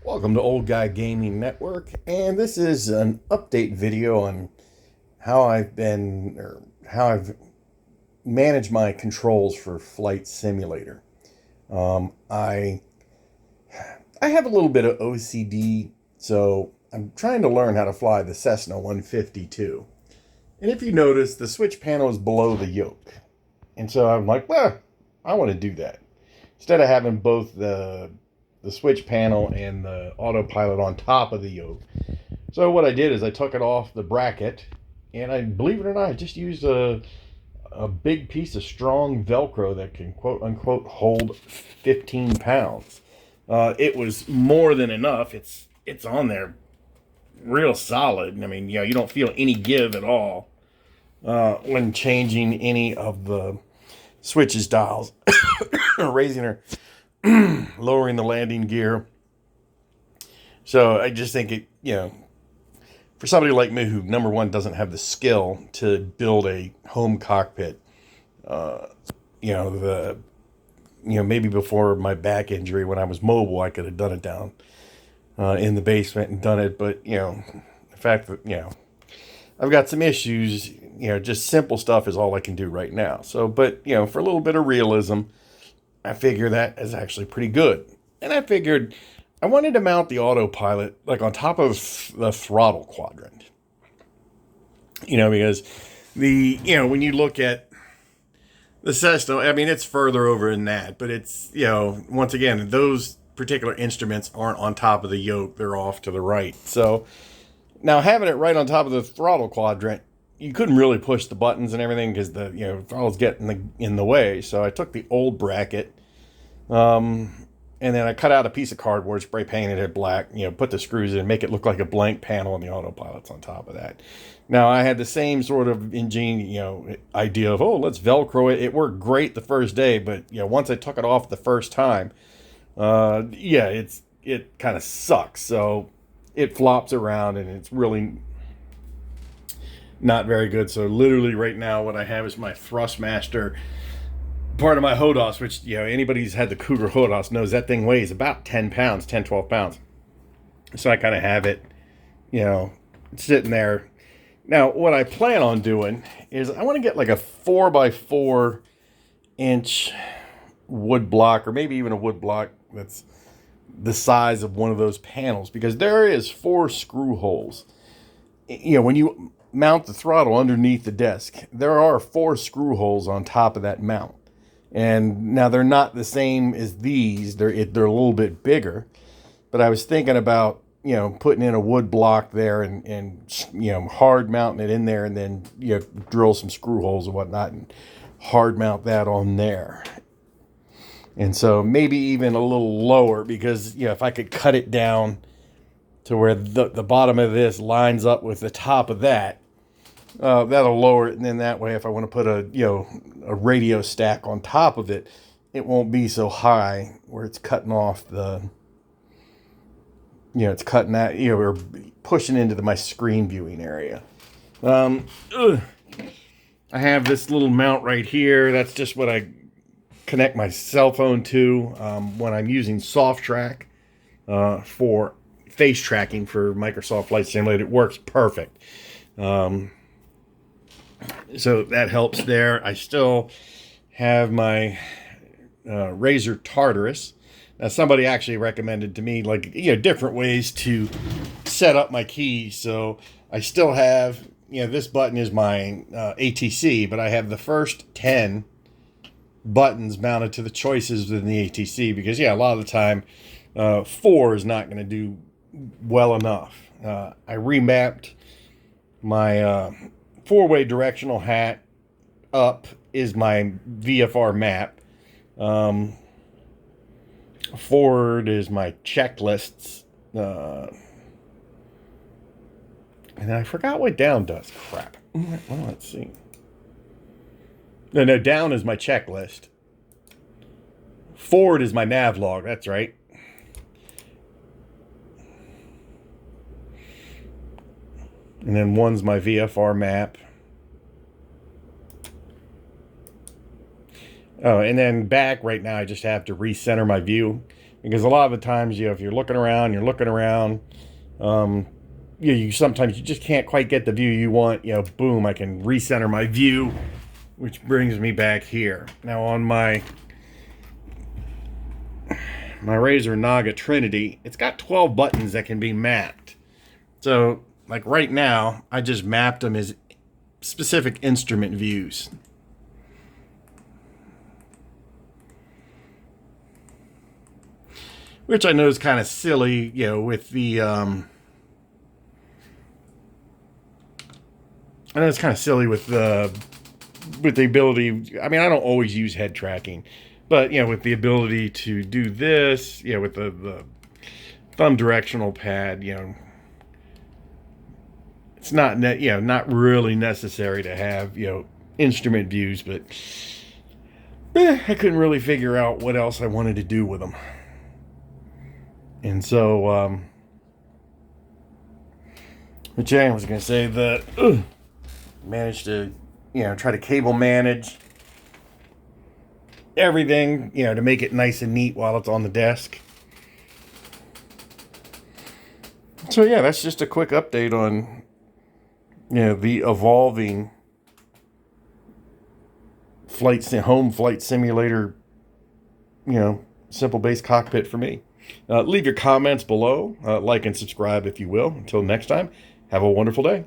Welcome to Old Guy Gaming Network, and this is an update video on how I've managed my controls for Flight Simulator. I have a little bit of OCD, so I'm trying to learn how to fly the Cessna 152. And if you notice, the switch panel is below the yoke, and so I'm like, well, I want to do that instead of having both the switch panel and the autopilot on top of the yoke. So what I did is I took it off the bracket, and I, believe it or not, I just used a big piece of strong Velcro that can quote unquote hold 15 pounds. It was more than enough. It's on there real solid. I mean, you don't feel any give at all when changing any of the switches dials or raising or lowering the landing gear. So I just think for somebody like me who, number one, doesn't have the skill to build a home cockpit, maybe before my back injury when I was mobile, I could have done it down in the basement and done it. But, the fact that, I've got some issues, just simple stuff is all I can do right now. So, but, for a little bit of realism, I figure that is actually pretty good. And I figured I wanted to mount the autopilot like on top of the throttle quadrant. Because when you look at the Cessna, I mean, it's further over than that, but it's, once again, those particular instruments aren't on top of the yoke. They're off to the right. So now having it right on top of the throttle quadrant, you couldn't really push the buttons and everything because the throttle's getting in the way. So I took the old bracket, and then I cut out a piece of cardboard, spray painted it black, put the screws in, make it look like a blank panel, and the autopilot's on top of that. Now I had the same sort of idea of, let's Velcro it. It worked great the first day, but once I took it off the first time, it kind of sucks. So it flops around and it's really not very good. So literally right now what I have is my Thrustmaster, part of my Hodos, which, anybody who's had the Cougar Hodos knows that thing weighs about 10 pounds, 10, 12 pounds. So I kind of have it, sitting there. Now, what I plan on doing is I want to get like a 4x4 inch wood block, or maybe even a wood block that's the size of one of those panels, because there is 4 screw holes. When you mount the throttle underneath the desk, there are 4 screw holes on top of that mount. And now they're not the same as these. They're a little bit bigger. But I was thinking about, putting in a wood block there and hard mounting it in there, and then, drill some screw holes and whatnot and hard mount that on there. And so maybe even a little lower, because, if I could cut it down to where the bottom of this lines up with the top of that, that'll lower it. And then that way, if I want to put a radio stack on top of it, it won't be so high where it's cutting off it's cutting that, or pushing into my screen viewing area. I have this little mount right here. That's just what I connect my cell phone to when I'm using SoftTrack for face tracking for Microsoft Flight Simulator. It works perfect. So that helps there. I still have my Razer Tartarus. Now, somebody actually recommended to me, different ways to set up my keys. So I still have, this button is my ATC, but I have the first 10 buttons mounted to the choices within the ATC, because, a lot of the time, 4 is not going to do well enough. I remapped my 4-way directional hat. Up is my VFR map. Forward is my checklists. And I forgot what down does. Crap. Well, let's see. No, down is my checklist. Forward is my nav log. That's right. And then one's my VFR map. Oh, and then back right now, I just have to recenter my view. Because a lot of the times, if you're looking around, you sometimes you just can't quite get the view you want. Boom, I can recenter my view, which brings me back here. Now on my Razer Naga Trinity, it's got 12 buttons that can be mapped. So, like right now, I just mapped them as specific instrument views. Which I know is kind of silly, with the I know it's kind of silly with the ability. I mean, I don't always use head tracking, but with the ability to do this, with the thumb directional pad, it's not not really necessary to have instrument views, but I couldn't really figure out what else I wanted to do with them, and so which I was going to say that. Managed to, try to cable manage everything, to make it nice and neat while it's on the desk. So yeah, that's just a quick update on, the evolving home flight simulator, simple base cockpit for me. Leave your comments below, like and subscribe if you will. Until next time, have a wonderful day.